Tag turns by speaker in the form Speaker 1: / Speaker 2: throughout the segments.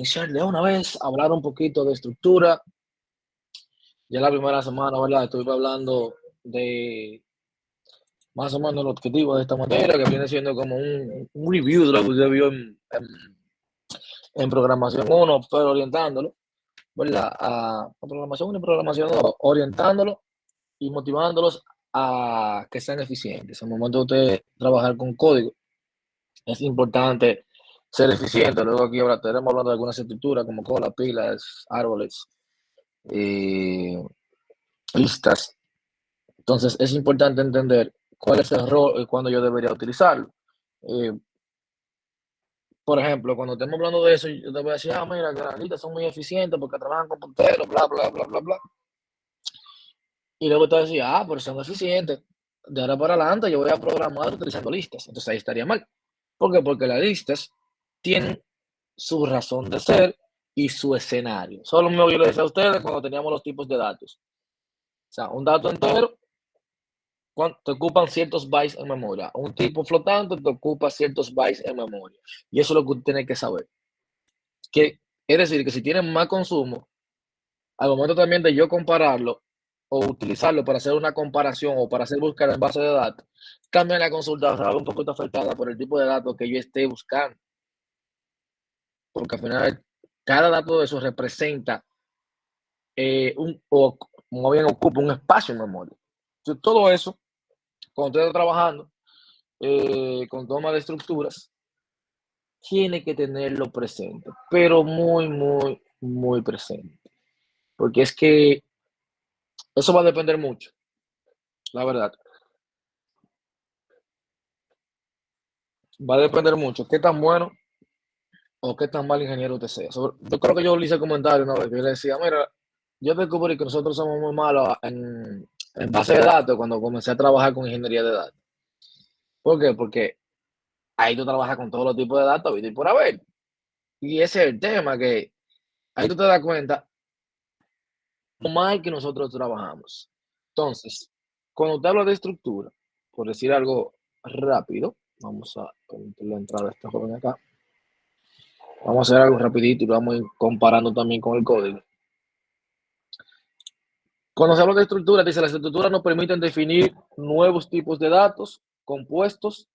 Speaker 1: Iniciar de una vez, hablar un poquito de estructura. Ya la primera semana, ¿verdad? Estuve hablando de más o menos el objetivo de esta materia, que viene siendo como un review de lo que usted vio en programación 1, pero orientándolo, ¿verdad? A programación 1 y programación 2, orientándolo y motivándolos a que sean eficientes. Al momento de usted trabajar con código, es importante ser eficiente. Luego aquí ahora estaremos hablando de algunas estructuras como colas, pilas, árboles, listas. Entonces es importante entender cuál es el rol y cuándo yo debería utilizarlo. Eh, por ejemplo, cuando estemos hablando de eso, yo te voy a decir, mira, que las listas son muy eficientes porque trabajan con punteros, bla, bla, bla, bla, bla. Y luego te voy a decir, pero son eficientes. De ahora para adelante yo voy a programar utilizando listas. Entonces ahí estaría mal. ¿Por qué? Porque las listas tienen su razón de ser y su escenario. Solo mismo yo le decía a ustedes cuando teníamos los tipos de datos. O sea, un dato entero te ocupan ciertos bytes en memoria. Un tipo flotante te ocupa ciertos bytes en memoria. Y eso es lo que usted tiene que saber. Es decir, que si tienen más consumo, al momento también de yo compararlo o utilizarlo para hacer una comparación o para hacer búsqueda en base de datos, también la consulta será un poquito afectada por el tipo de datos que yo esté buscando. Porque al final, cada dato de eso representa o más bien ocupa un espacio en memoria. Entonces, todo eso, cuando usted está trabajando con toma de estructuras, tiene que tenerlo presente, pero muy, muy, muy presente. Porque es que eso va a depender mucho, la verdad. Va a depender mucho qué tan bueno o qué tan mal ingeniero usted sea. Yo creo que yo le hice comentario una vez que yo le decía, mira, yo descubrí que nosotros somos muy malos en base de datos cuando comencé a trabajar con ingeniería de datos. ¿Por qué? Porque ahí tú trabajas con todos los tipos de datos, y por haber. Y ese es el tema, que ahí tú te das cuenta lo mal que nosotros trabajamos. Entonces, cuando te hablo de estructura, por decir algo rápido, vamos a permitir la entrada de esta joven acá. Vamos a hacer algo rapidito y lo vamos a ir comparando también con el código. Cuando se habla de estructura, dice, las estructuras nos permiten definir nuevos tipos de datos compuestos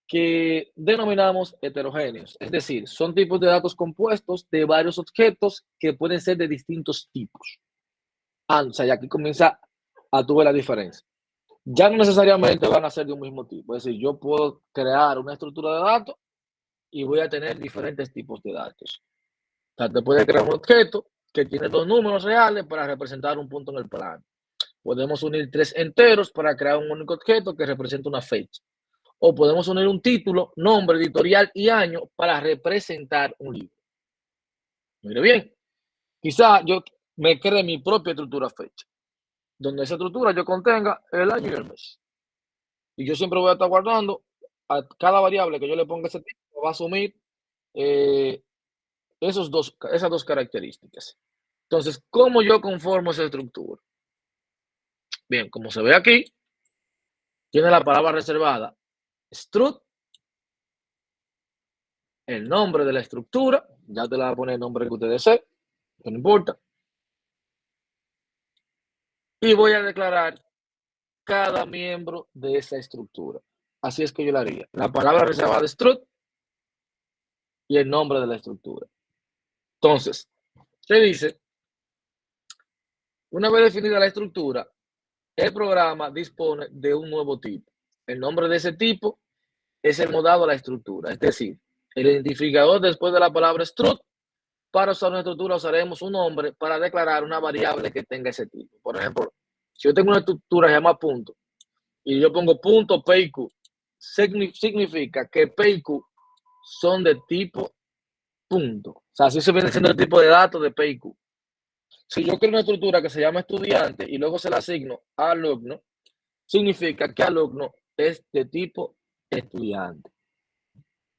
Speaker 1: que denominamos heterogéneos. Es decir, son tipos de datos compuestos de varios objetos que pueden ser de distintos tipos. O sea, y aquí comienza a tu ver la diferencia. Ya no necesariamente van a ser de un mismo tipo. Es decir, yo puedo crear una estructura de datos y voy a tener diferentes tipos de datos. O sea, te puede crear un objeto que tiene dos números reales para representar un punto en el plano. Podemos unir tres enteros para crear un único objeto que representa una fecha. O podemos unir un título, nombre, editorial y año para representar un libro. Mire bien, quizá yo me cree mi propia estructura fecha, donde esa estructura yo contenga el año y el mes. Y yo siempre voy a estar guardando a cada variable que yo le ponga ese tipo, va a asumir eh, esas dos características. Entonces, ¿cómo yo conformo esa estructura? Bien, como se ve aquí, tiene la palabra reservada struct, el nombre de la estructura, ya te la voy a poner el nombre que usted desee, no importa, y voy a declarar cada miembro de esa estructura. Así es que yo la haría. La palabra reservada struct y el nombre de la estructura. Entonces, ¿qué dice? Una vez definida la estructura, el programa dispone de un nuevo tipo. El nombre de ese tipo es el modado a la estructura, es decir, el identificador después de la palabra struct. Para usar una estructura usaremos un nombre para declarar una variable que tenga ese tipo. Por ejemplo, si yo tengo una estructura que se llama punto y yo pongo punto P y Q, significa que P y Q son de tipo punto. O sea, así se viene siendo el tipo de datos de P y Q. Si yo creo una estructura que se llama estudiante y luego se la asigno a alumno, significa que alumno es de tipo estudiante.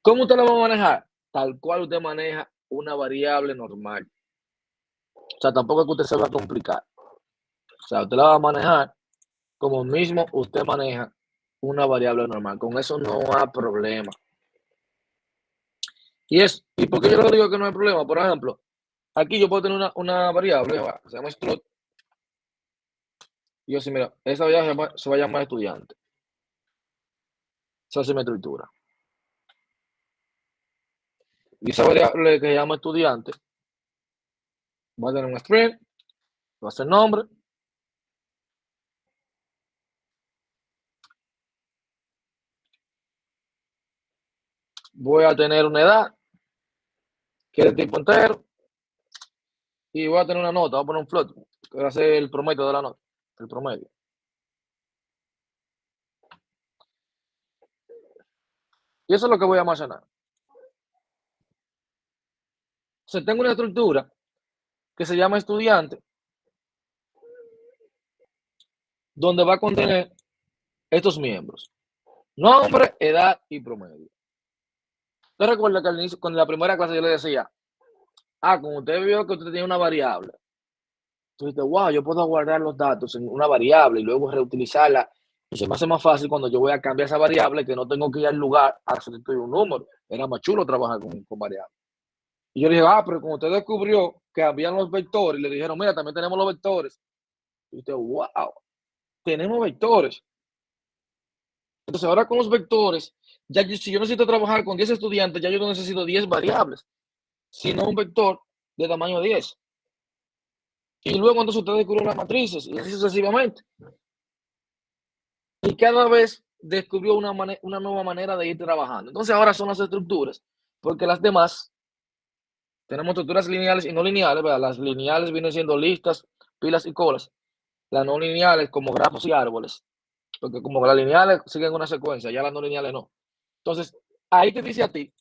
Speaker 1: ¿Cómo usted lo va a manejar? Tal cual usted maneja una variable normal. O sea, tampoco es que usted se va a complicar. O sea, usted la va a manejar como mismo usted maneja una variable normal. Con eso no hay problema. ¿Y por qué yo le digo que no hay problema? Por ejemplo, aquí yo puedo tener una variable, que se llama struct, y yo sí, mira, esa variable se va a llamar estudiante. Esa es mi estructura. Y esa variable que se llama estudiante va a tener un string, va a ser nombre, voy a tener una edad, que es de tipo entero, y voy a tener una nota, voy a poner un float, que va a ser el promedio de la nota, el promedio. Y eso es lo que voy a almacenar. Entonces tengo una estructura que se llama estudiante, donde va a contener estos miembros: nombre, edad y promedio. Usted recuerda que al inicio, con la primera clase yo le decía, como usted vio que usted tiene una variable, entonces, wow, yo puedo guardar los datos en una variable y luego reutilizarla. Y se me hace más fácil cuando yo voy a cambiar esa variable, que no tengo que ir al lugar a sustituir un número. Era más chulo trabajar con variables. Y yo le dije, pero como usted descubrió que habían los vectores, y le dijeron, mira, también tenemos los vectores. Y usted, wow, tenemos vectores. Entonces ahora con los vectores, ya si yo necesito trabajar con 10 estudiantes, ya yo no necesito 10 variables, sino un vector de tamaño 10. Y luego entonces usted descubrió las matrices y así sucesivamente. Y cada vez descubrió una nueva manera de ir trabajando. Entonces ahora son las estructuras, porque las demás tenemos estructuras lineales y no lineales, ¿verdad? Las lineales vienen siendo listas, pilas y colas. Las no lineales como grafos y árboles, porque como las lineales siguen una secuencia, ya las no lineales no. Entonces, ahí te dice a ti,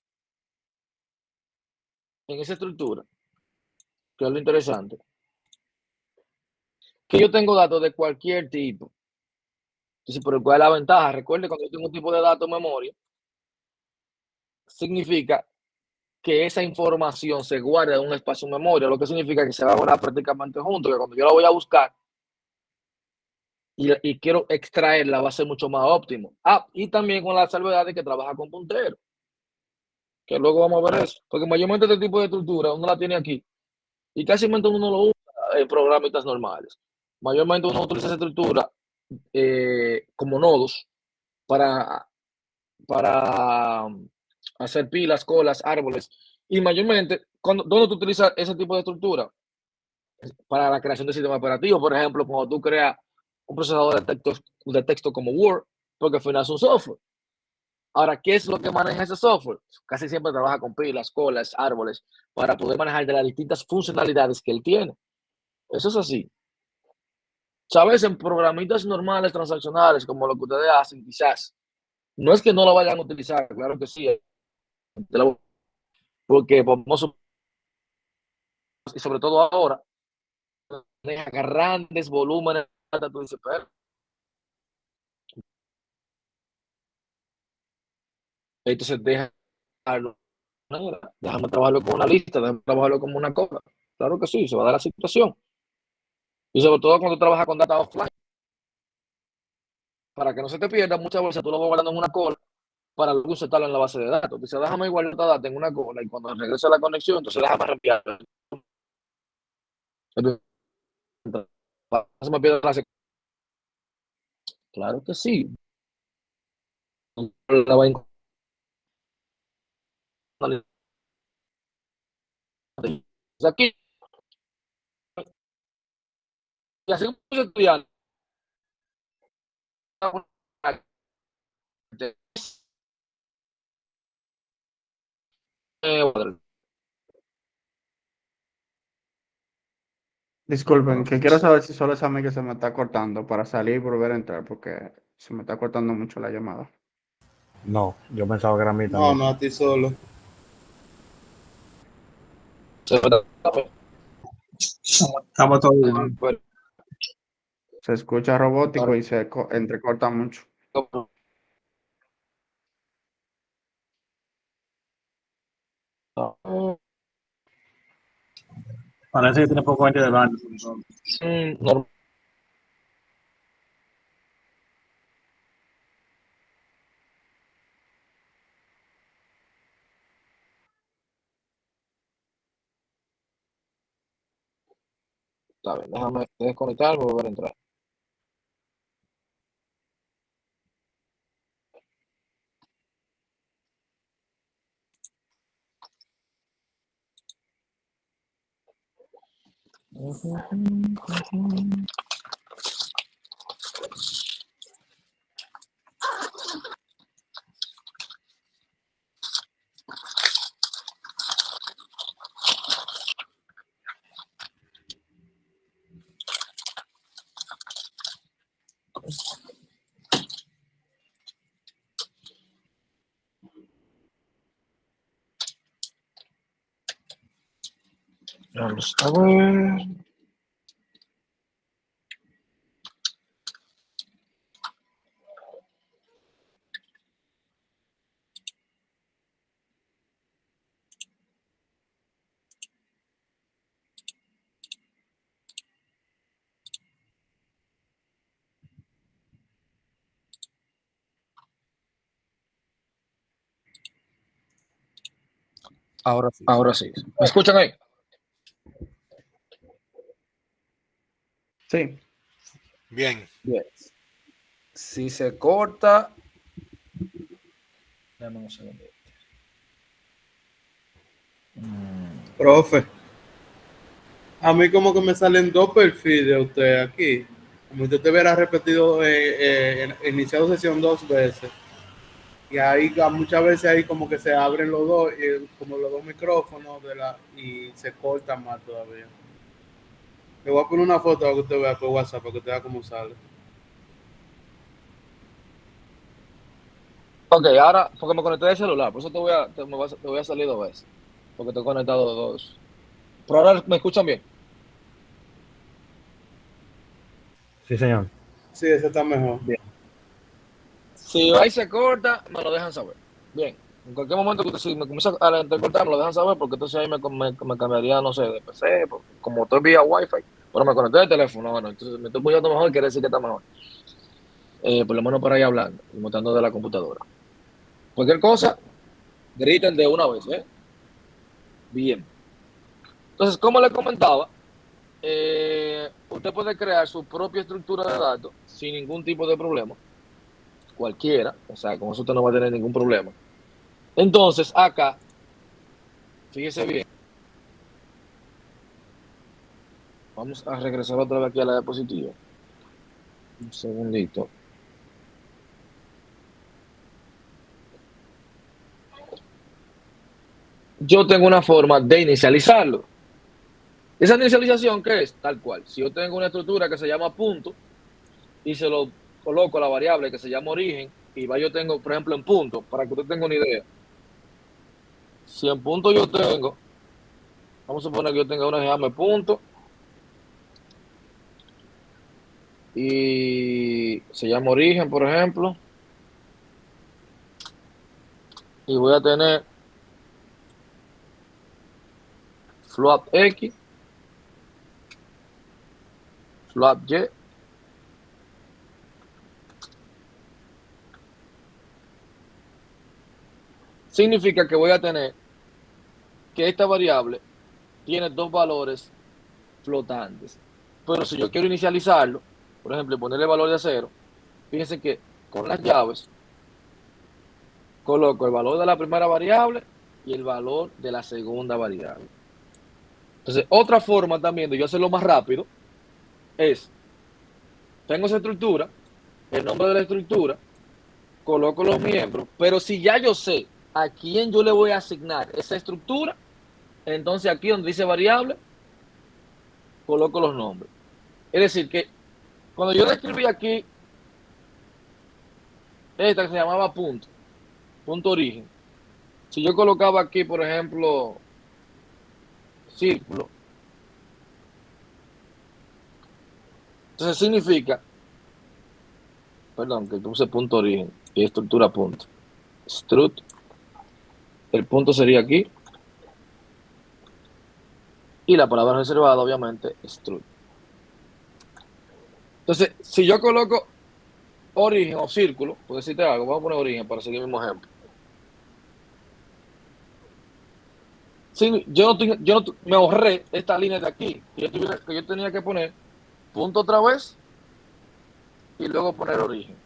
Speaker 1: en esa estructura, que es lo interesante, que yo tengo datos de cualquier tipo. Entonces, ¿pero cuál es la ventaja? Recuerde, cuando yo tengo un tipo de datos en memoria, significa que esa información se guarda en un espacio en memoria, lo que significa que se va a guardar prácticamente junto, que cuando yo la voy a buscar y quiero extraerla va a ser mucho más óptimo. Y también con la salvedad de que trabaja con puntero, que luego vamos a ver eso, porque mayormente este tipo de estructura uno la tiene aquí y casi uno lo usa en programitas normales. Mayormente uno utiliza esa estructura como nodos para, para hacer pilas, colas, árboles. Y mayormente, ¿dónde tú utilizas ese tipo de estructura? Para la creación de sistemas operativos. Por ejemplo, cuando tú creas un procesador de texto como Word, porque al final es un software. Ahora, ¿qué es lo que maneja ese software? Casi siempre trabaja con pilas, colas, árboles, para poder manejar de las distintas funcionalidades que él tiene. Eso es así. Sabes, en programitas normales, transaccionales, como lo que ustedes hacen, quizás, no es que no lo vayan a utilizar, claro que sí, porque vamos, y sobre todo ahora, maneja grandes volúmenes, tú dices, pero entonces dejarlo, déjame trabajarlo con una lista, déjame trabajarlo como una cola. Claro que sí, se va a dar la situación. Y sobre todo cuando trabajas con data offline, para que no se te pierda, muchas veces tú lo vas guardando en una cola para luego insertarlo en la base de datos. Dice, déjame guardar esta data en una cola y cuando regrese a la conexión, entonces déjame reenviar. Se me pierde la secuencia. Claro que sí. La va a aquí, y así como estudiante,
Speaker 2: Disculpen, que quiero saber si solo es a mí que se me está cortando para salir y volver a entrar, porque se me está cortando mucho la llamada.
Speaker 3: No, yo pensaba que era a mí
Speaker 4: No,
Speaker 3: también.
Speaker 4: no a ti solo. Estamos todos igual.
Speaker 2: Se escucha robótico y se entrecorta mucho.
Speaker 4: Parece que tiene poco gente de baño.
Speaker 1: normal. Está bien, déjame desconectarme y volver a entrar. Vamos a ver. Ahora sí. ¿Me escuchan ahí?
Speaker 2: Sí.
Speaker 5: Bien.
Speaker 1: Bien. Si se corta. Dame un segundo.
Speaker 6: Profe, a mí como que me salen dos perfiles de usted aquí. Como usted te hubiera repetido, iniciado sesión 2 veces. Y ahí muchas veces ahí como que se abren los dos, como los dos micrófonos y se cortan más todavía. Le voy a poner una foto para que usted vea por WhatsApp, para que usted vea cómo sale.
Speaker 1: Ok, ahora, porque me conecté de celular, por eso te voy a salir 2 veces. Porque estoy conectado dos. Pero ahora me escuchan bien.
Speaker 3: Sí, señor.
Speaker 6: Sí, ese está mejor.
Speaker 1: Bien. Si ahí se corta, me lo dejan saber. Bien. En cualquier momento que si me comienza a intercortar, me lo dejan saber, porque entonces ahí me cambiaría, no sé, de PC, como estoy vía Wi-Fi, pero me conecté de teléfono, bueno, entonces me estoy poniendo mejor, quiere decir que está mejor. Por lo menos para ahí hablando y mostrando de la computadora. Cualquier cosa, griten de una vez, ¿eh? Bien. Entonces, como les comentaba, usted puede crear su propia estructura de datos sin ningún tipo de problema, cualquiera, o sea, con eso usted no va a tener ningún problema. Entonces, acá, fíjese bien, vamos a regresar otra vez aquí a la diapositiva. Un segundito. Yo tengo una forma de inicializarlo. Esa inicialización, ¿qué es? Tal cual. Si yo tengo una estructura que se llama punto y se lo coloco a la variable que se llama origen, y va, yo tengo, por ejemplo, en punto, para que usted tenga una idea. Si en punto yo tengo, vamos a suponer que yo tenga una que se llame punto y se llama origen, por ejemplo, y voy a tener float X, float Y, significa que voy a tener que esta variable tiene dos valores flotantes. Pero si yo quiero inicializarlo, por ejemplo, ponerle valor de 0, fíjense que con las llaves coloco el valor de la primera variable y el valor de la segunda variable. Entonces, otra forma también de yo hacerlo más rápido es, tengo esa estructura, el nombre de la estructura, coloco los miembros, pero si ya yo sé a quién yo le voy a asignar esa estructura, entonces aquí donde dice variable, coloco los nombres. Es decir, que cuando yo describí aquí esta que se llamaba punto origen, si yo colocaba aquí, por ejemplo, círculo, entonces significa, perdón, que puse punto origen y estructura punto. Strut, el punto sería aquí, y la palabra reservada, obviamente, strut. Entonces, si yo coloco origen o círculo, por decirte algo, vamos a poner origen para seguir el mismo ejemplo. Sí, me ahorré esta línea de aquí, que yo tenía que poner punto otra vez y luego poner origen.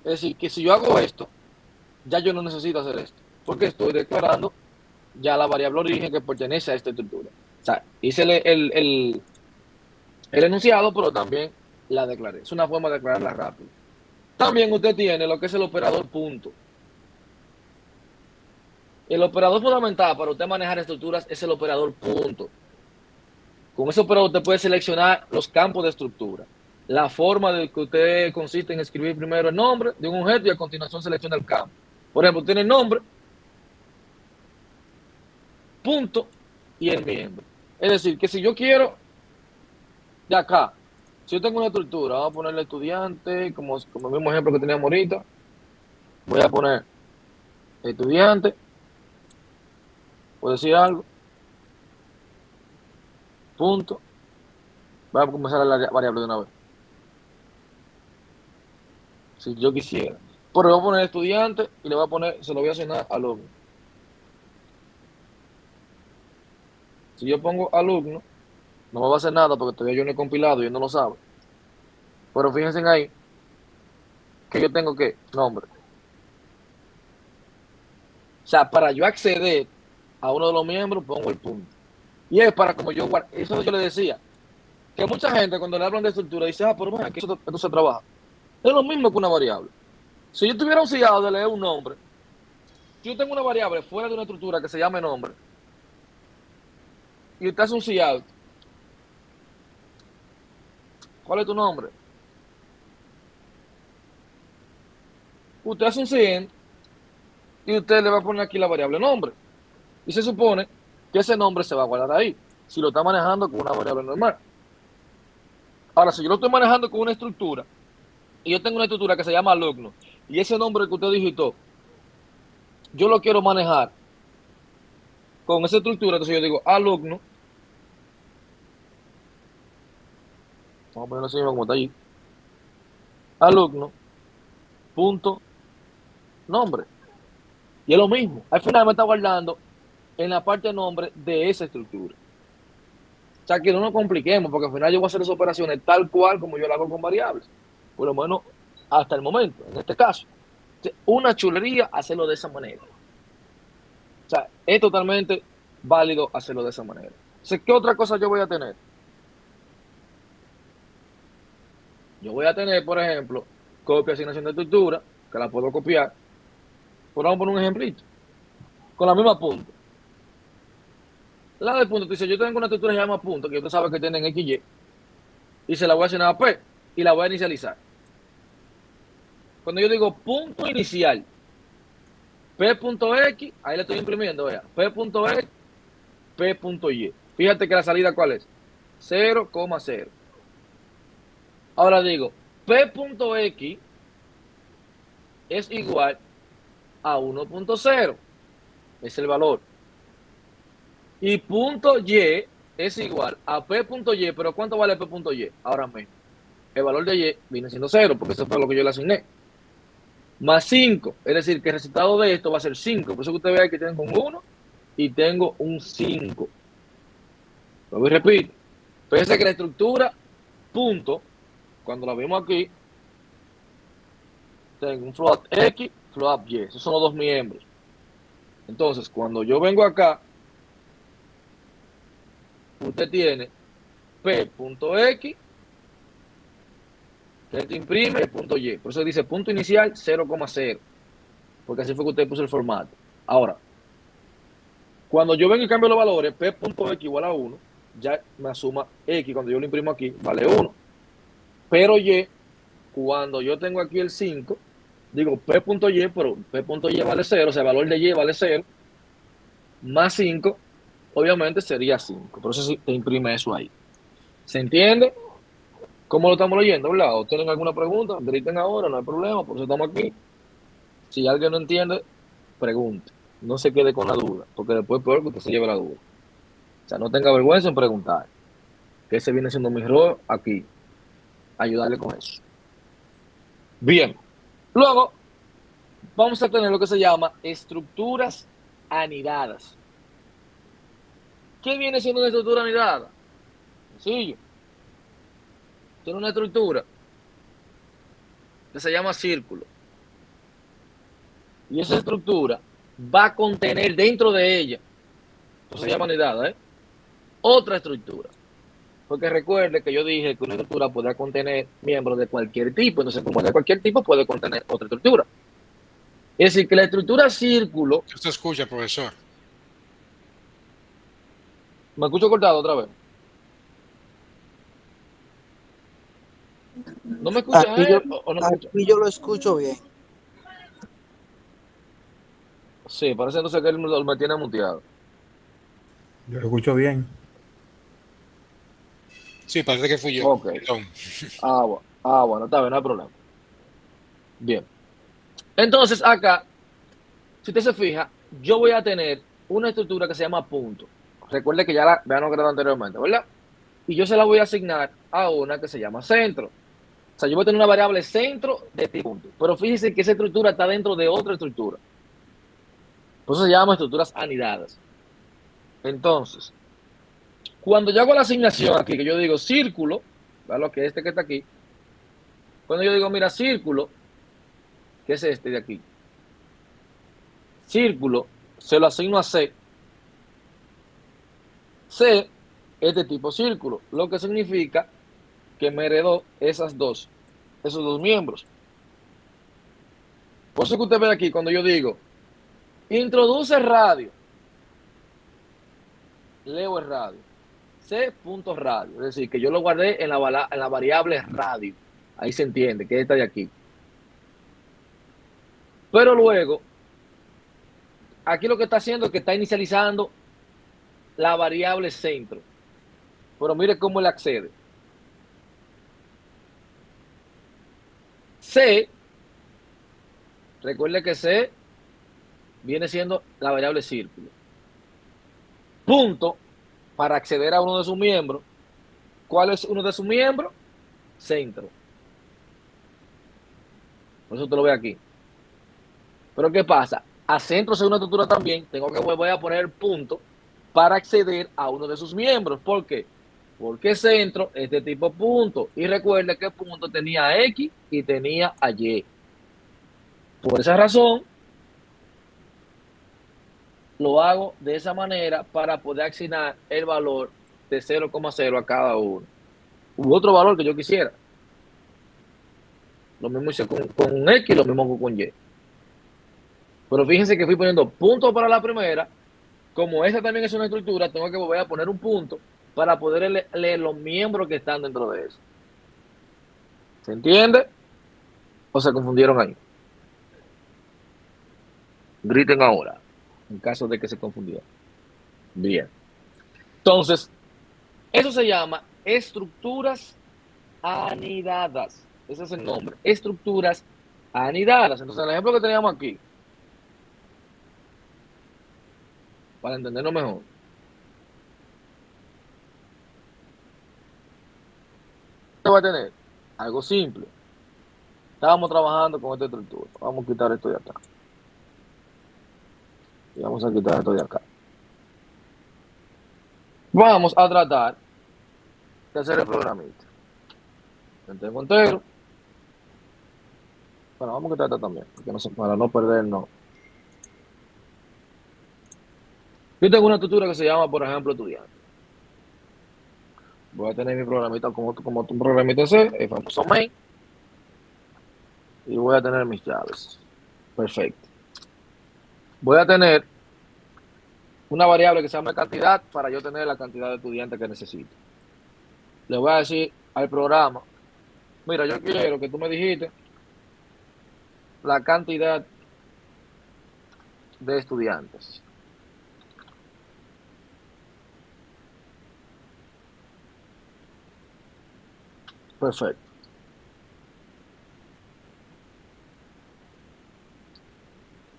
Speaker 1: Es decir, que si yo hago esto, ya yo no necesito hacer esto, porque estoy declarando ya la variable origen que pertenece a esta estructura. O sea, hice el enunciado, pero también la declaré. Es una forma de declararla rápido. También usted tiene lo que es el operador punto. El operador fundamental para usted manejar estructuras es el operador punto. Con ese operador usted puede seleccionar los campos de estructura. La forma de que usted consiste en escribir primero el nombre de un objeto y a continuación selecciona el campo. Por ejemplo, tiene el nombre, punto y el miembro. Es decir, que si yo quiero de acá, si yo tengo una estructura, vamos a ponerle estudiante, como el mismo ejemplo que teníamos ahorita, voy a poner estudiante, puedo decir algo, punto, voy a comenzar a la variable de una vez. Si yo quisiera. Pero le voy a poner estudiante y le voy a poner, se lo voy a asignar alumno. Si yo pongo alumno, no me va a hacer nada porque todavía yo no he compilado y él no lo sabe. Pero fíjense ahí que yo tengo que nombre. O sea, para yo acceder a uno de los miembros, pongo el punto. Y es para como yo guardo. Eso yo le decía. Que mucha gente cuando le hablan de estructura dice, pero bueno, aquí esto se trabaja. Es lo mismo que una variable. Si yo tuviera un sellado de leer un nombre, si yo tengo una variable fuera de una estructura que se llame nombre, y usted hace un sellado, ¿cuál es tu nombre? Usted hace un cien y usted le va a poner aquí la variable nombre. Y se supone que ese nombre se va a guardar ahí, si lo está manejando con una variable normal. Ahora, si yo lo estoy manejando con una estructura, y yo tengo una estructura que se llama alumno, y ese nombre que usted digitó, yo lo quiero manejar con esa estructura, entonces yo digo alumno, vamos a ponerlo así como está ahí, alumno, punto, nombre. Y es lo mismo, al final me está guardando en la parte de nombre de esa estructura. O sea, que no nos compliquemos, porque al final yo voy a hacer esas operaciones tal cual como yo lo hago con variables. Por lo menos hasta el momento, en este caso. Una chulería hacerlo de esa manera. O sea, es totalmente válido hacerlo de esa manera. Entonces, ¿qué otra cosa yo voy a tener? Yo voy a tener, por ejemplo, copia, asignación de estructura, que la puedo copiar. Pero vamos a poner un ejemplito. Con la misma punta. La de punto dice, yo tengo una estructura que se llama punto, que usted sabe que tienen XY, y se la voy a asignar a P, y la voy a inicializar. Cuando yo digo punto inicial, P.X, ahí le estoy imprimiendo, vea, P.X, P.Y. Fíjate que la salida, ¿cuál es? 0,0. Ahora digo, P.X es igual a 1.0. Es el valor. Y punto Y es igual a P.Y, pero ¿cuánto vale P.Y? Ahora mismo. El valor de Y viene siendo 0, porque eso fue lo que yo le asigné. Más 5, es decir, que el resultado de esto va a ser 5. Por eso que usted vea que tengo un 1 y tengo un 5. Lo repito. Fíjense que la estructura punto, cuando la vemos aquí, tengo un float X, float Y. Esos son los dos miembros. Entonces, cuando yo vengo acá, usted tiene P.X, que te imprime el punto Y. Por eso dice punto inicial 0,0. Porque así fue que usted puso el formato. Ahora, cuando yo vengo y cambio los valores, P.X igual a 1, ya me asuma X, cuando yo lo imprimo aquí, vale 1. Pero Y, cuando yo tengo aquí el 5, digo P.Y, pero P.Y vale 0, o sea, el valor de Y vale 0, más 5, obviamente sería 5. Por eso te imprime eso ahí. ¿Se entiende? ¿Cómo lo estamos leyendo? ¿Verdad? ¿O tienen alguna pregunta? Griten ahora, no hay problema, por eso estamos aquí. Si alguien no entiende, pregunte. No se quede con la duda, porque después es peor que usted se lleve la duda. O sea, no tenga vergüenza en preguntar. Que ese viene siendo mi rol aquí. Ayudarle con eso. Bien. Luego, vamos a tener lo que se llama estructuras anidadas. ¿Qué viene siendo una estructura anidada? Sencillo. Tiene una estructura que se llama círculo. Y esa estructura va a contener dentro de ella, eso se llama anidada, otra estructura. Porque recuerde que yo dije que una estructura podrá contener miembros de cualquier tipo. Entonces, como de cualquier tipo, puede contener otra estructura. Es decir, que la estructura círculo...
Speaker 5: ¿Usted escucha, profesor?
Speaker 1: ¿Me escucho cortado otra vez? ¿No me escuchas o no me escuchas?
Speaker 7: Aquí yo lo escucho bien.
Speaker 1: Sí, parece entonces que él me tiene muteado.
Speaker 3: Yo lo escucho bien.
Speaker 5: Sí, parece que fui yo.
Speaker 1: Ok.
Speaker 5: Perdón.
Speaker 1: Bueno, está bien, no hay problema. Bien. Entonces, acá, si usted se fija, yo voy a tener una estructura que se llama punto. Recuerde que ya la habíamos creado anteriormente, ¿verdad? Y yo se la voy a asignar a una que se llama centro. O sea, yo voy a tener una variable centro de este punto. Pero fíjese que esa estructura está dentro de otra estructura. Por eso se llama estructuras anidadas. Entonces, cuando yo hago la asignación aquí, que yo digo círculo, ¿verdad? Lo que que está aquí. Cuando yo digo, mira, círculo, que es este de aquí. Círculo, se lo asigno a C. C es de tipo círculo, lo que significa que me heredó esos dos miembros. Por eso que usted ve aquí, cuando yo digo, introduce radio, leo el radio, C.radio, es decir, que yo lo guardé en la variable radio. Ahí se entiende que esta de aquí. Pero luego, aquí lo que está haciendo es que está inicializando la variable centro. Pero mire cómo él accede. C, recuerde que C viene siendo la variable círculo. Punto, para acceder a uno de sus miembros. ¿Cuál es uno de sus miembros? Centro. Por eso te lo veo aquí. Pero ¿qué pasa? A centro, según una estructura también, voy a poner punto para acceder a uno de sus miembros. ¿Por qué? Porque centro es de tipo punto. Y recuerde que punto tenía a X y tenía a Y. Por esa razón, lo hago de esa manera para poder asignar el valor de 0,0 a cada uno. U otro valor que yo quisiera. Lo mismo hice con X, lo mismo con Y. Pero fíjense que fui poniendo puntos para la primera. Como esa también es una estructura, tengo que volver a poner un punto para poder leer los miembros que están dentro de eso. ¿Se entiende? ¿O se confundieron ahí? Griten ahora, en caso de que se confundieran. Bien. Entonces, eso se llama estructuras anidadas. Ese es el nombre. Estructuras anidadas. Entonces, el ejemplo que teníamos aquí, para entenderlo mejor. ¿Qué va a tener? Algo simple. Estábamos trabajando con esta estructura. Vamos a quitar esto de acá. Y vamos a quitar esto de acá. Vamos a tratar de hacer el programita. Tengo entero. Bueno, vamos a quitar esto también, porque para no perdernos. Yo tengo una estructura que se llama, por ejemplo, estudiante. Voy a tener mi programita como un programita C, el famoso main. Y voy a tener mis llaves. Perfecto. Voy a tener una variable que se llama cantidad para yo tener la cantidad de estudiantes que necesito. Le voy a decir al programa, mira, yo quiero que tú me dijiste la cantidad de estudiantes. Perfecto.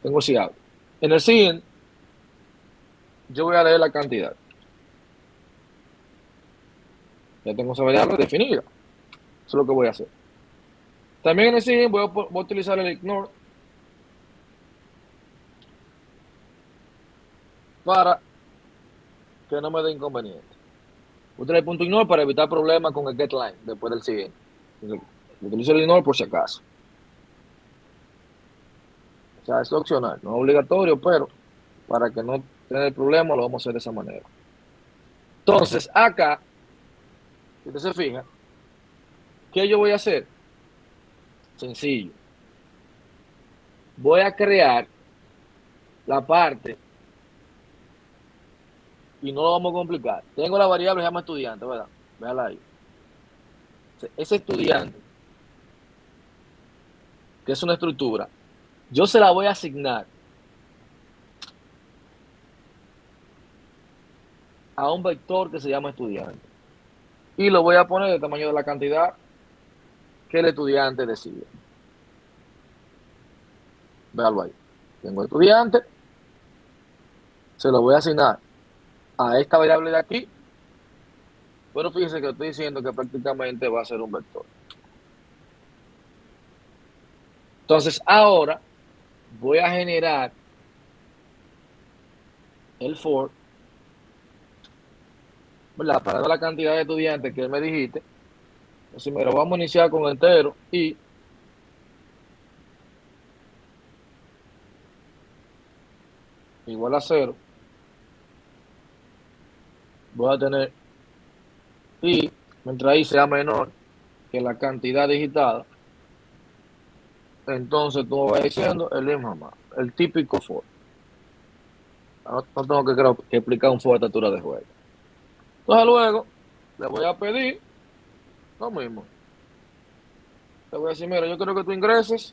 Speaker 1: Tengo el CIAB. En el SIN, yo voy a leer la cantidad. Ya tengo esa variable definida. Eso es lo que voy a hacer. También en el SIN voy a utilizar el ignore para que no me dé inconveniente. Utilizo el punto ignore para evitar problemas con el getLine después del siguiente. Entonces, utilizo el ignore por si acaso. O sea, es opcional, no es obligatorio, pero para que no tenga el problema lo vamos a hacer de esa manera. Entonces, acá, si usted se fija, ¿qué yo voy a hacer? Sencillo. Voy a crear la parte y no lo vamos a complicar. Tengo la variable que se llama estudiante, ¿verdad? Véala ahí. Ese estudiante, que es una estructura, yo se la voy a asignar a un vector que se llama estudiante. Y lo voy a poner del tamaño de la cantidad que el estudiante decide. Véalo ahí. Tengo estudiante, se lo voy a asignar a esta variable de aquí, pero fíjense que estoy diciendo que prácticamente va a ser un vector. Entonces, ahora voy a generar el for, ¿verdad? Para dar la cantidad de estudiantes que me dijiste. Entonces, mira, vamos a iniciar con entero y igual a 0. Voy a tener y mientras i sea menor que la cantidad digitada, entonces tú vas diciendo el mismo, el típico for. No tengo que explicar un for de estatura de juego. Entonces luego le voy a pedir lo mismo. Le voy a decir, mira, yo quiero que tú ingreses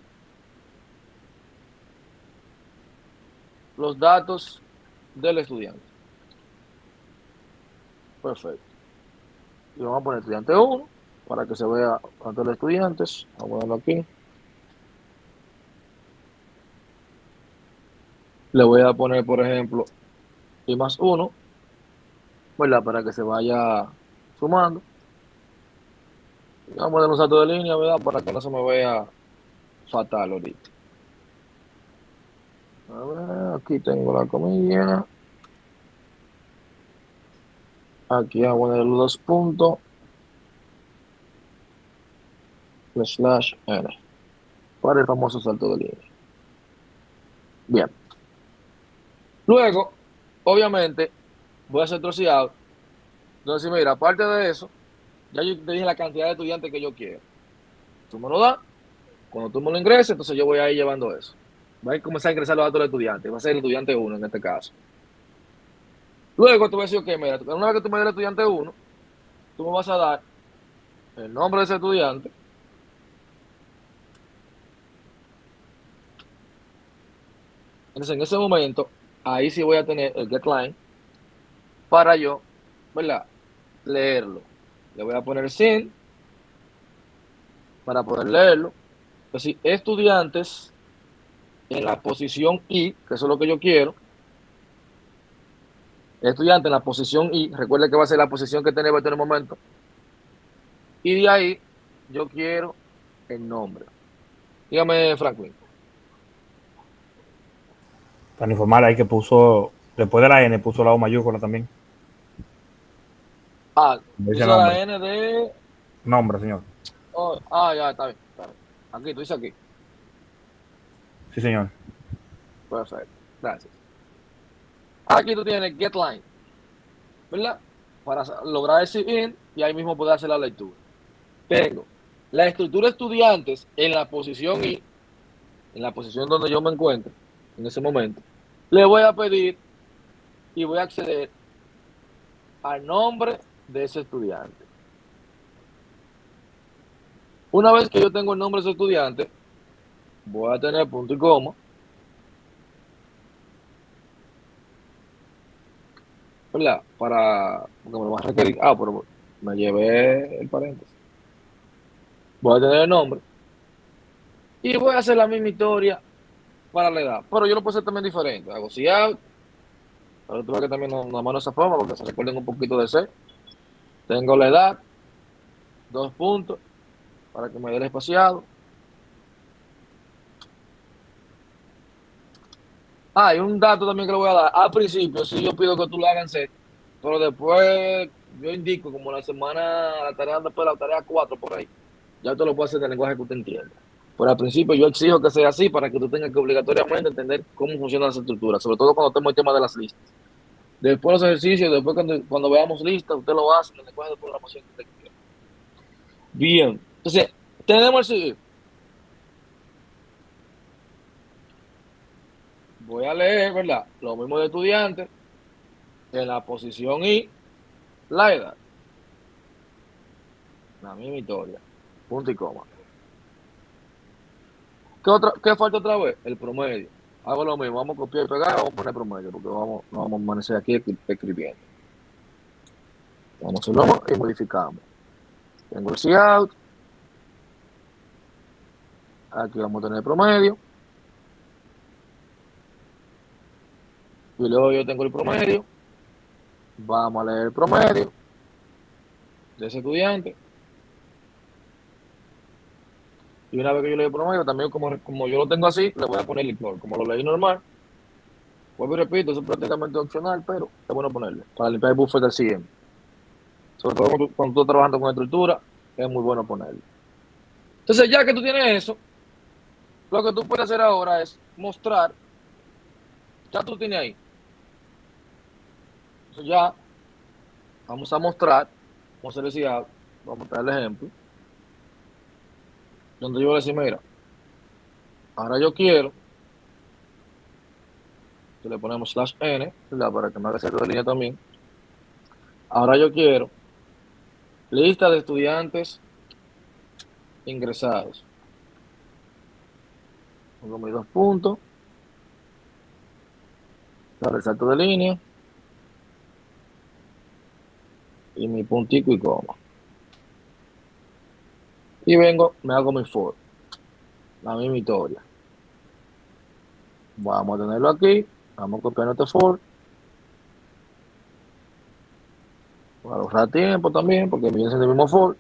Speaker 1: los datos del estudiante. Perfecto. Y vamos a poner estudiante 1 para que se vea a todos los estudiantes. Vamos a ponerlo aquí. Le voy a poner, por ejemplo, y más 1, ¿verdad? Para que se vaya sumando. Y vamos a poner un salto de línea, ¿verdad? Para que no se me vea fatal ahorita. A ver, aquí tengo la comilla. Aquí hago en los 2 puntos. Slash n. Para el famoso salto de línea. Bien. Luego, obviamente, voy a hacer troceado. Entonces, mira, aparte de eso, ya yo te dije la cantidad de estudiantes que yo quiero. Tú me lo das. Cuando tú me lo ingreses, entonces yo voy a ir llevando eso. Va a comenzar a ingresar los datos del estudiante. Va a ser el estudiante 1 en este caso. Luego tú vas a decir, ok, mira, una vez que tú me des el estudiante 1, tú me vas a dar el nombre de ese estudiante. Entonces, en ese momento, ahí sí voy a tener el getLine para yo, ¿verdad? Leerlo. Le voy a poner sin para poder leerlo. Entonces, estudiantes en la posición I, que eso es lo que yo quiero. Estudiante en la posición I, recuerde que va a ser la posición que tenemos en el momento. Y de ahí, yo quiero el nombre. Dígame, Franklin.
Speaker 3: Para informar ahí que puso, después de la N, puso la O mayúscula también.
Speaker 1: Puso la N de...
Speaker 3: Nombre, señor.
Speaker 1: Oh, ya, está bien, está bien. Aquí, tú dices aquí.
Speaker 3: Sí, señor.
Speaker 1: Perfecto, gracias. Aquí tú tienes getLine, ¿verdad? Para lograr ese in y ahí mismo poder hacer la lectura. Tengo la estructura estudiantes en la posición I, en la posición donde yo me encuentro en ese momento. Le voy a pedir y voy a acceder al nombre de ese estudiante. Una vez que yo tengo el nombre de ese estudiante, voy a tener punto y coma. ¿Verdad? Porque me lo va a requerir. Pero me llevé el paréntesis. Voy a tener el nombre. Y voy a hacer la misma historia para la edad. Pero yo lo puedo hacer también diferente. Hago si out. Pero tú ves que también no mano esa forma porque se recuerden un poquito de C. Tengo la edad. 2 puntos. Para que me dé el espaciado. Hay un dato también que le voy a dar. Al principio, sí, yo pido que tú lo hagas en set, pero después yo indico como la semana, la tarea después la tarea 4 por ahí. Ya tú lo puedes hacer en el lenguaje que usted entienda. Pero al principio yo exijo que sea así para que tú tengas que obligatoriamente entender cómo funciona esa estructura, sobre todo cuando estemos en el tema de las listas. Después los ejercicios, después cuando veamos listas, usted lo hace en el lenguaje de programación que usted quiera. Bien, entonces, tenemos el siguiente. Voy a leer, ¿verdad? Lo mismo de estudiantes, en la posición I, la edad. La misma historia. Punto y coma. ¿Qué falta otra vez? El promedio. Hago lo mismo, vamos a copiar y pegar, vamos a poner promedio, porque no vamos a amanecer aquí escribiendo. Vamos a hacerlo y modificamos. Tengo el cout. Aquí vamos a tener el promedio. Y luego yo tengo el promedio. Vamos a leer el promedio de ese estudiante. Y una vez que yo leo el promedio, también como yo lo tengo así, le voy a poner el ignore. Como lo leí normal, vuelvo y repito, eso es prácticamente opcional, pero es bueno ponerle para limpiar el buffer del siguiente. Sobre todo cuando tú estás trabajando con estructura, es muy bueno ponerlo. Entonces, ya que tú tienes eso, lo que tú puedes hacer ahora es mostrar, ya tú tienes ahí. Entonces ya vamos a mostrar, vamos a decir, vamos a mostrar el ejemplo, donde yo voy a decir, mira, ahora yo quiero que le ponemos /n, ¿verdad? Para que me haga cierto de línea también. Ahora yo quiero lista de estudiantes ingresados. Pongo mis 2 puntos, para el salto de línea y mi puntico y coma. Y vengo, me hago mi for, la misma historia. Vamos a tenerlo aquí, vamos a copiar este for. Voy a ahorrar tiempo también, porque viene siendo el mismo for.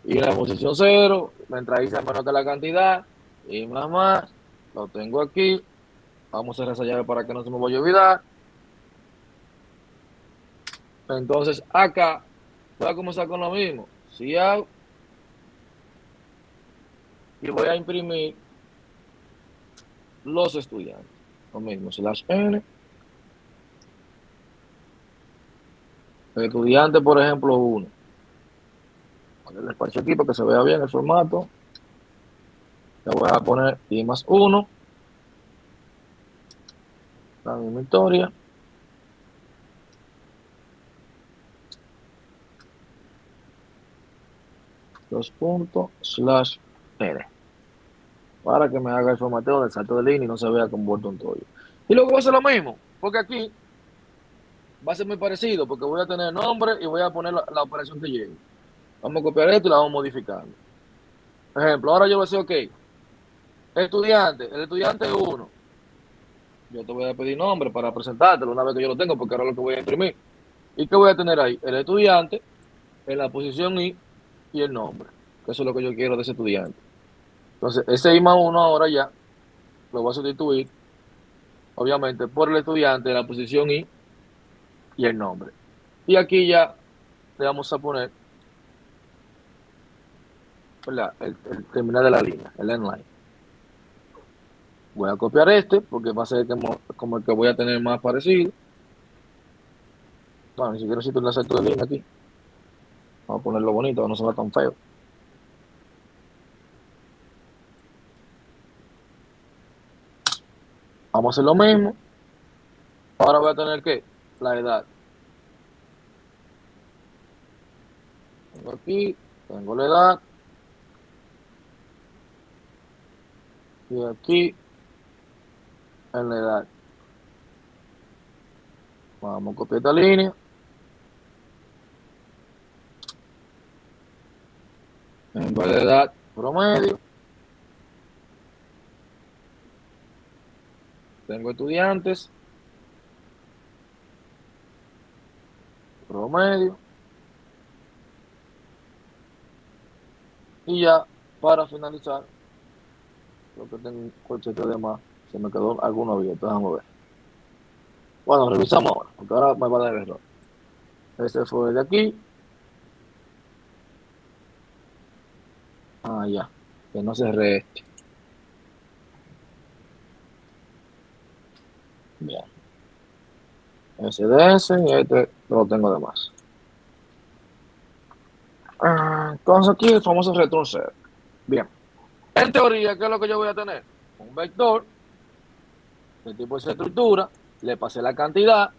Speaker 1: Y en la posición 0, la entrada dice menos que la cantidad, y más, lo tengo aquí. Vamos a cerrar esa llave para que no se me vaya a olvidar. Entonces, acá voy a comenzar con lo mismo. Cout, y voy a imprimir los estudiantes. Lo mismo, /n. El estudiante, por ejemplo, 1. Poner el espacio aquí para que se vea bien el formato. Le voy a poner I+1. La misma historia. Dos puntos /n. Para que me haga el formateo del salto de línea y no se vea como botón todo. Y luego voy a hacer lo mismo, porque aquí va a ser muy parecido, porque voy a tener nombre y voy a poner la operación que llegue. Vamos a copiar esto y la vamos modificando. Por ejemplo, ahora yo voy a decir, ok, el estudiante 1. Yo te voy a pedir nombre para presentártelo una vez que yo lo tengo, porque ahora es lo que voy a imprimir. ¿Y qué voy a tener ahí? El estudiante en la posición I y el nombre, que eso es lo que yo quiero de ese estudiante. Entonces, ese I+1 ahora ya lo voy a sustituir, obviamente, por el estudiante en la posición I y el nombre. Y aquí ya le vamos a poner, ¿verdad? El terminal de la línea, el endline. Voy a copiar este porque va a ser como el que voy a tener más parecido. No, ni siquiera necesito el salto de línea aquí. Vamos a ponerlo bonito, no se vea tan feo. Vamos a hacer lo mismo. Ahora voy a tener que la edad. Tengo aquí, tengo la edad. Y aquí, en la edad. Vamos a copiar esta línea. En vez de edad promedio. Tengo estudiantes. Promedio. Y ya, para finalizar, lo que tengo un corchete de más Se me quedó alguno abierto, déjame ver. Bueno, revisamos ahora, porque ahora me va a dar el error. Ese fue el de aquí. Ah, ya. Que no cerré este. Bien. Ese de ese y este lo tengo de más. Entonces aquí el famoso return set. Bien. En teoría, ¿qué es lo que yo voy a tener? Un vector de tipo de estructura, le pasé la cantidad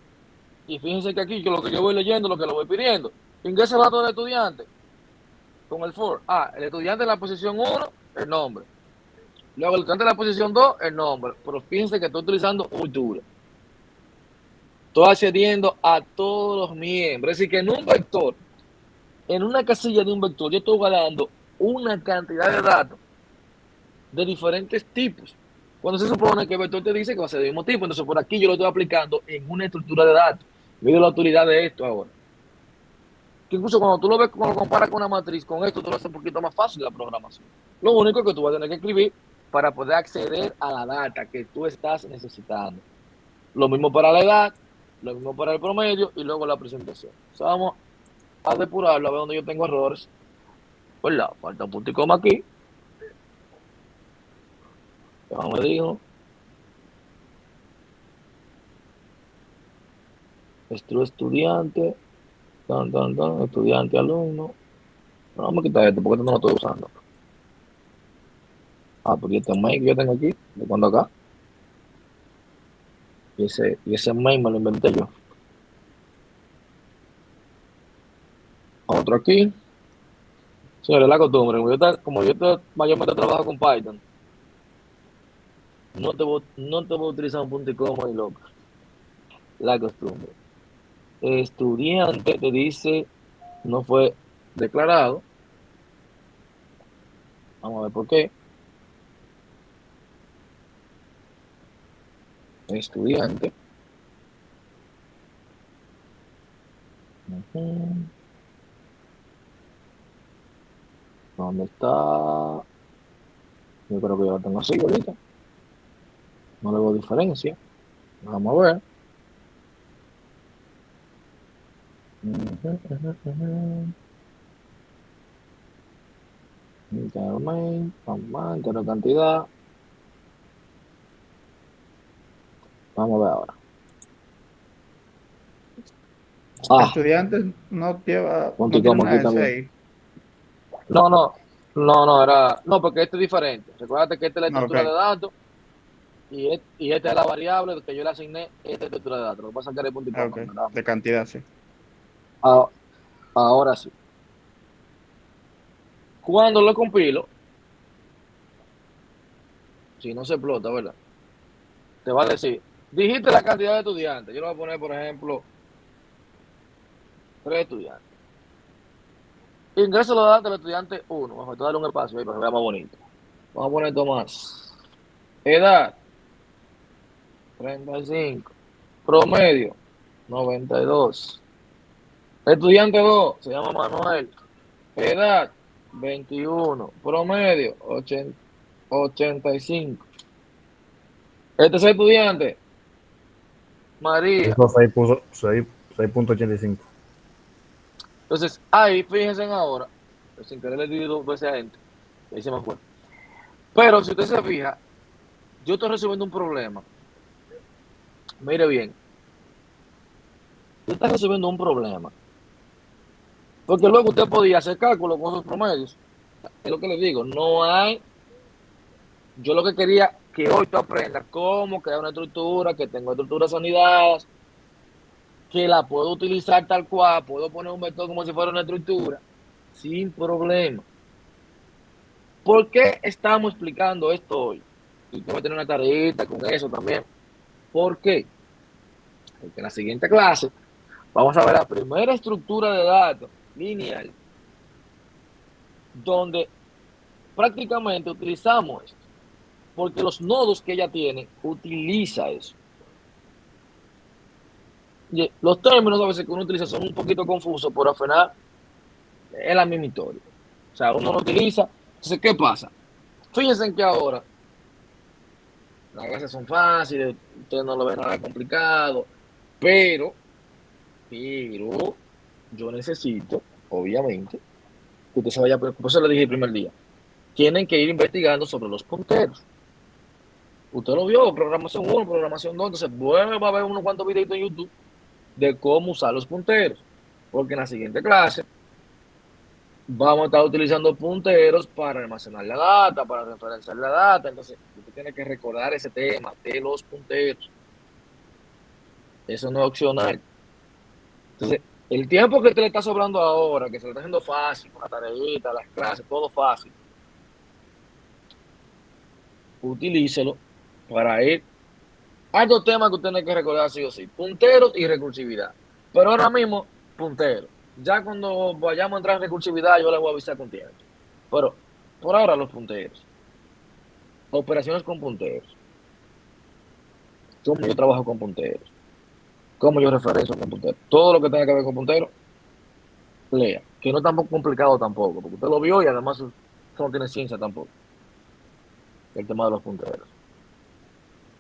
Speaker 1: y fíjense que aquí lo que yo voy leyendo, lo que lo voy pidiendo. Ingresa el dato del estudiante con el for. El estudiante en la posición 1, el nombre. Luego el estudiante en la posición 2, el nombre. Pero fíjense que estoy utilizando estructura. Estoy accediendo a todos los miembros. Es decir, que en un vector, en una casilla de un vector, yo estoy guardando una cantidad de datos de diferentes tipos. Cuando se supone que el vector te dice que va a ser del mismo tipo, entonces por aquí yo lo estoy aplicando en una estructura de datos. Mido la utilidad de esto ahora. Que incluso cuando tú lo ves, cuando lo comparas con una matriz, con esto tú lo haces un poquito más fácil la programación. Lo único que tú vas a tener que escribir para poder acceder a la data que tú estás necesitando. Lo mismo para la edad, lo mismo para el promedio y luego la presentación. O sea, vamos a depurarlo, a ver dónde yo tengo errores. Pues falta un punto y coma aquí. Ya me dijo. Estudiante, estudiante, alumno. No, vamos a quitar esto porque esto no lo estoy usando. Porque este main que yo tengo aquí, de cuando acá. Y ese main me lo inventé yo. Otro aquí. Señores, la costumbre, como yo mayormente trabajo con Python, no te voy a utilizar un punto y coma y loco. La costumbre. Estudiante te dice, no fue declarado. Vamos a ver por qué. Estudiante. ¿Dónde está? Yo creo que ya lo tengo así ahorita. No le veo diferencia. Vamos a ver. Cantidad. Vamos a ver ahora.
Speaker 2: Estudiantes no lleva,
Speaker 1: Punto
Speaker 2: no
Speaker 1: y
Speaker 2: tiene
Speaker 1: coma aquí
Speaker 2: una S
Speaker 1: también.
Speaker 2: ahí.
Speaker 1: No, porque este es diferente. Recuerda que esta es la estructura
Speaker 2: Ok,
Speaker 1: de datos y esta es la variable que yo le asigné esta estructura de datos. Lo que pasa es que era el punto y coma,
Speaker 2: ok,
Speaker 1: ¿verdad?
Speaker 2: de cantidad, sí.
Speaker 1: Ahora sí. Cuando lo compilo, si no se explota, ¿verdad? Te va a decir, dijiste la cantidad de estudiantes. Yo le voy a poner, por ejemplo, 3 estudiantes. Ingreso los datos del estudiante 1. Vamos a darle un espacio ahí para que vea más bonito. Vamos a poner Tomás. Edad, 35. Promedio, 92. Estudiante 2, se llama Manuel. Edad, 21. Promedio, 85. Este es el estudiante, María.
Speaker 3: Puso 6.85.
Speaker 1: Entonces, ahí, fíjense ahora, sin querer le di 2 veces a gente, ahí se me fue. Pero si usted se fija, yo estoy resolviendo un problema. Mire bien, usted está resolviendo un problema. Porque luego usted podía hacer cálculos con esos promedios. Es lo que le digo, no hay. Yo lo que quería que hoy tú aprendas cómo crear una estructura, que tengo estructuras anidadas, que la puedo utilizar tal cual, puedo poner un vector como si fuera una estructura, sin problema. ¿Por qué estamos explicando esto hoy? Y voy a tener una tareita con eso también. ¿Por qué? Porque en la siguiente clase vamos a ver la primera estructura de datos lineal, donde prácticamente utilizamos esto, porque los nodos que ella tiene utiliza eso. Y los términos a veces que uno utiliza son un poquito confusos, pero al final es la misma historia. O sea, uno lo utiliza. Entonces, ¿qué pasa? Fíjense que ahora Las clases son fáciles, ustedes no lo ven nada complicado, pero yo necesito, obviamente, que usted se vaya, por eso le dije el primer día, tienen que ir investigando sobre los punteros. Usted lo vio, programación 1, programación 2, entonces vuelva a ver unos cuantos videitos en YouTube de cómo usar los punteros, porque en la siguiente clase vamos a estar utilizando punteros para almacenar la data, para referenciar la data, entonces usted tiene que recordar ese tema de los punteros. Eso no es opcional. Entonces, el tiempo que usted le está sobrando ahora, que se le está haciendo fácil, con la tareita, las clases, todo fácil, utilícelo para ir. Hay dos temas que usted tiene que recordar sí o sí, punteros y recursividad. Pero ahora mismo, punteros. Ya cuando vayamos a entrar en recursividad, yo les voy a avisar con tiempo. Pero por ahora los punteros. Operaciones con punteros. Cómo yo trabajo con punteros. Cómo yo referencio con punteros. Todo lo que tenga que ver con punteros, lea. Que no es tan complicado tampoco, porque usted lo vio y además eso no tiene ciencia tampoco. El tema de los punteros.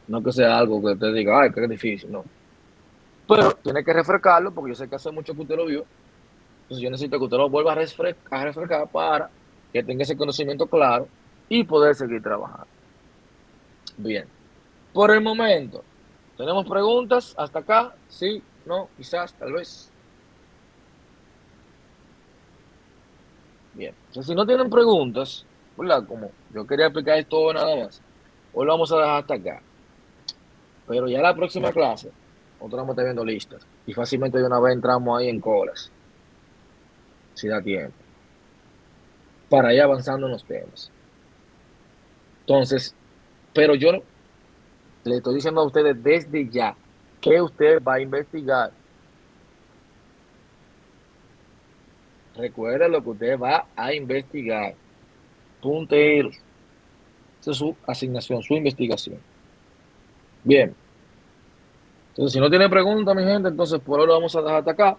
Speaker 1: No que sea algo que usted diga, ay, que difícil, no. Pero tiene que refrescarlo, porque yo sé que hace mucho que usted lo vio. Entonces yo necesito que usted lo vuelva a refrescar para que tenga ese conocimiento claro y poder seguir trabajando. Bien. Por el momento, ¿tenemos preguntas hasta acá? Sí, no, quizás, tal vez. Bien. Entonces, si no tienen preguntas, ¿verdad? Como yo quería explicar esto nada más, hoy lo vamos a dejar hasta acá. Pero ya la próxima clase, nosotros vamos a estar viendo listas. Y fácilmente de una vez entramos ahí en colas, si da tiempo, para ir avanzando en los temas. Entonces, pero yo le estoy diciendo a ustedes desde ya que usted va a investigar. Recuerde lo que usted va a investigar. Punteros. Esa es su asignación, su investigación. Bien. Entonces, si no tiene pregunta, mi gente, entonces por hoy lo vamos a dejar hasta acá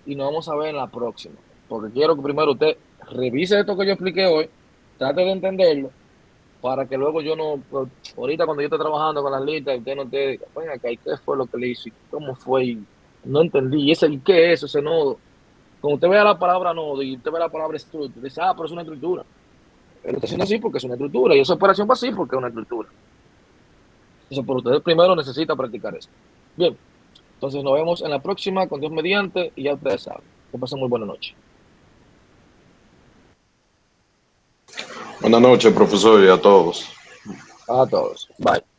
Speaker 1: y nos vamos a ver en la próxima. Porque quiero que primero usted revise esto que yo expliqué hoy, trate de entenderlo, para que luego yo no, pues, ahorita cuando yo esté trabajando con las listas, usted no te diga, venga acá, ¿y qué fue lo que le hizo? ¿Cómo fue? Y no entendí. ¿Y qué es ese nodo? Cuando usted vea la palabra nodo y usted ve la palabra estructura, dice, pero es una estructura. Él está haciendo así porque es una estructura y esa operación va así porque es una estructura. Entonces, por ustedes primero necesita practicar esto. Bien, entonces nos vemos en la próxima con Dios mediante y ya ustedes saben. Que pasen muy buena noche.
Speaker 7: Buenas noches, profesor, y a todos.
Speaker 1: A todos. Bye.